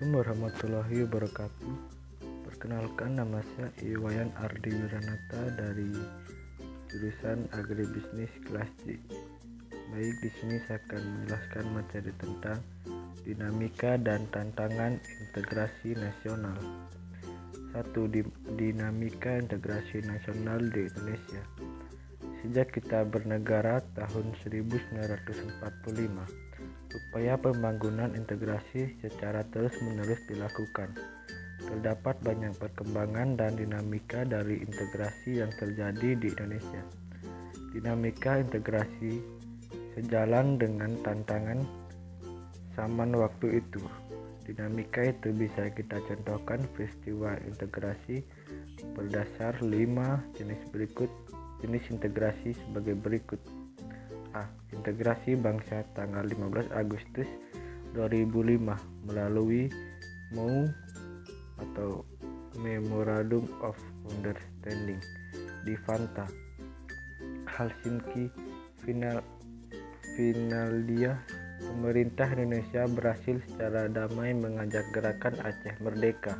Assalamualaikum warahmatullahi wabarakatuh. Perkenalkan, nama saya Iwayan Ardi Wiranata dari jurusan Agribisnis kelas C. Baik, di sini saya akan menjelaskan materi tentang dinamika dan tantangan integrasi nasional. 1. Dinamika integrasi nasional di Indonesia. Sejak kita bernegara tahun 1945, upaya pembangunan integrasi secara terus-menerus dilakukan. Terdapat banyak perkembangan dan dinamika dari integrasi yang terjadi di Indonesia. Dinamika integrasi sejalan dengan tantangan zaman waktu itu. Dinamika itu bisa kita contohkan peristiwa integrasi berdasar 5 jenis berikut. Jenis integrasi sebagai berikut. A. Integrasi bangsa tanggal 15 Agustus 2005 melalui MOU atau Memorandum of Understanding di Vantaa, Helsinki, Finlandia. Pemerintah Indonesia berhasil secara damai mengajak gerakan Aceh Merdeka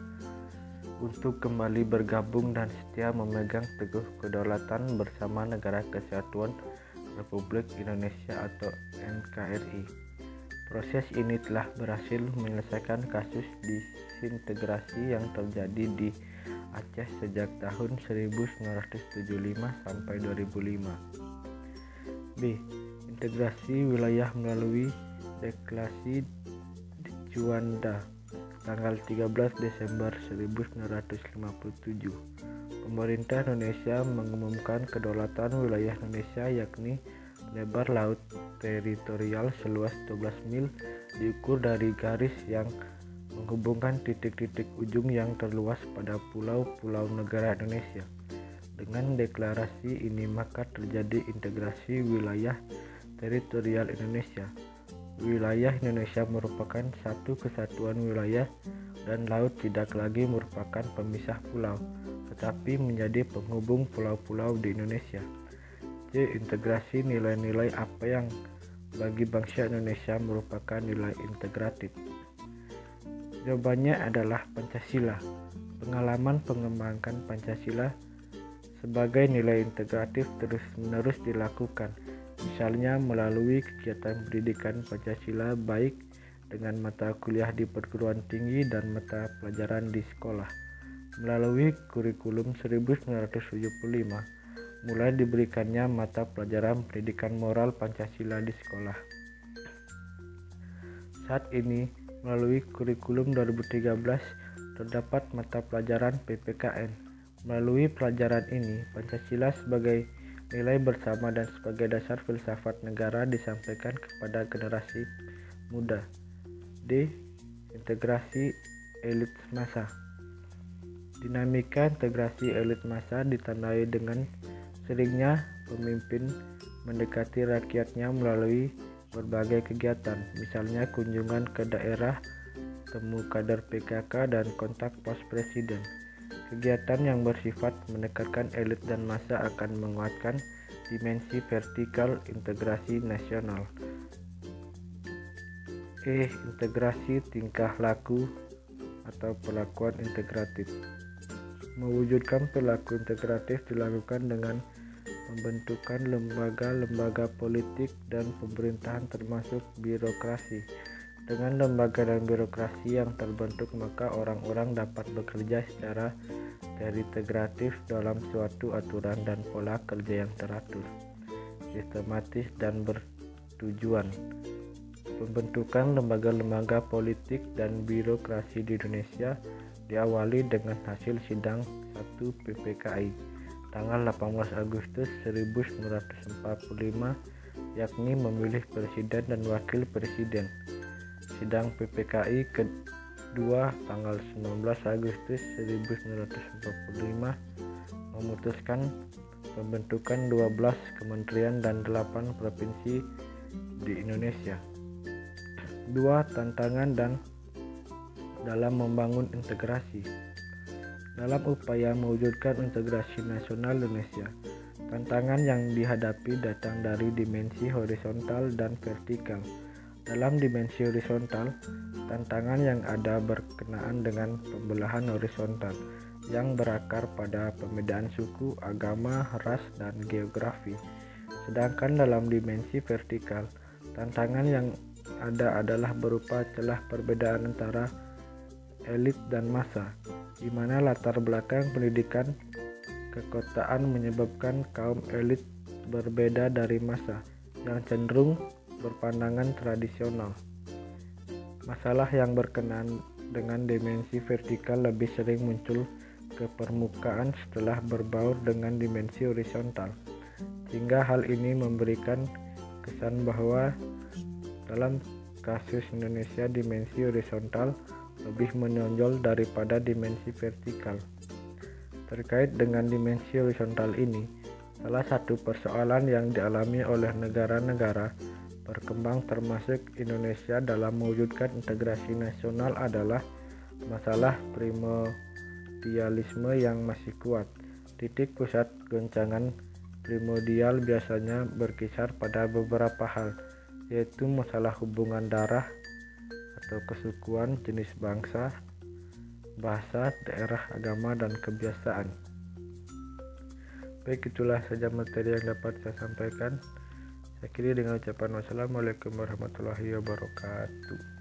untuk kembali bergabung dan setia memegang teguh kedaulatan bersama Negara Kesatuan Republik Indonesia atau NKRI. Proses ini telah berhasil menyelesaikan kasus disintegrasi yang terjadi di Aceh sejak tahun 1975 sampai 2005. B. Integrasi wilayah melalui Deklarasi Juanda tanggal 13 Desember 1957. Pemerintah Indonesia mengumumkan kedaulatan wilayah Indonesia, yakni lebar laut teritorial seluas 12 mil diukur dari garis yang menghubungkan titik-titik ujung yang terluas pada pulau-pulau negara Indonesia. Dengan deklarasi ini maka terjadi integrasi wilayah teritorial Indonesia. Wilayah Indonesia merupakan satu kesatuan wilayah dan laut tidak lagi merupakan pemisah pulau, tetapi menjadi penghubung pulau-pulau di Indonesia. C. Integrasi nilai-nilai apa yang bagi bangsa Indonesia merupakan nilai integratif? Jawabannya adalah Pancasila. Pengalaman pengembangan Pancasila sebagai nilai integratif terus-menerus dilakukan, misalnya melalui kegiatan pendidikan Pancasila baik dengan mata kuliah di perguruan tinggi dan mata pelajaran di sekolah. Melalui kurikulum 1975, mulai diberikannya mata pelajaran pendidikan moral Pancasila di sekolah. Saat ini, melalui kurikulum 2013, terdapat mata pelajaran PPKN. Melalui pelajaran ini, Pancasila sebagai nilai bersama dan sebagai dasar filsafat negara disampaikan kepada generasi muda. D. Integrasi elit massa. Dinamika integrasi elit massa ditandai dengan seringnya pemimpin mendekati rakyatnya melalui berbagai kegiatan, misalnya kunjungan ke daerah, temu kader PKK, dan kontak pos presiden. Kegiatan yang bersifat mendekatkan elit dan massa akan menguatkan dimensi vertikal integrasi nasional. E. Integrasi tingkah laku atau perlakuan integratif. Mewujudkan perilaku integratif dilakukan dengan pembentukan lembaga-lembaga politik dan pemerintahan termasuk birokrasi. Dengan lembaga dan birokrasi yang terbentuk, maka orang-orang dapat bekerja secara terintegratif dalam suatu aturan dan pola kerja yang teratur, sistematis dan bertujuan. Pembentukan lembaga-lembaga politik dan birokrasi di Indonesia diawali dengan hasil sidang 1 PPKI tanggal 18 Agustus 1945, yakni memilih presiden dan wakil presiden. Sidang PPKI kedua tanggal 19 Agustus 1945 memutuskan pembentukan 12 kementerian dan 8 provinsi di Indonesia. 2. Tantangan dan dalam membangun integrasi. Dalam upaya mewujudkan integrasi nasional Indonesia, tantangan yang dihadapi datang dari dimensi horizontal dan vertikal. Dalam dimensi horizontal, tantangan yang ada berkenaan dengan pembelahan horizontal yang berakar pada pembedaan suku, agama, ras, dan geografi. Sedangkan dalam dimensi vertikal, tantangan yang ada adalah berupa celah perbedaan antara elit dan massa, di mana latar belakang pendidikan kekotaan menyebabkan kaum elit berbeda dari massa yang cenderung berpandangan tradisional. Masalah yang berkenaan dengan dimensi vertikal lebih sering muncul ke permukaan setelah berbaur dengan dimensi horizontal, sehingga hal ini memberikan kesan bahwa dalam kasus Indonesia dimensi horizontal lebih menonjol daripada dimensi vertikal. Terkait dengan dimensi horizontal ini, salah satu persoalan yang dialami oleh negara-negara berkembang termasuk Indonesia dalam mewujudkan integrasi nasional adalah masalah primordialisme yang masih kuat. Titik pusat goncangan primordial biasanya berkisar pada beberapa hal, yaitu masalah hubungan darah atau kesukuan, jenis bangsa, bahasa, daerah, agama, dan kebiasaan. Baik, itulah saja materi yang dapat saya sampaikan. Akhiri dengan ucapan wassalamualaikum warahmatullahi wabarakatuh.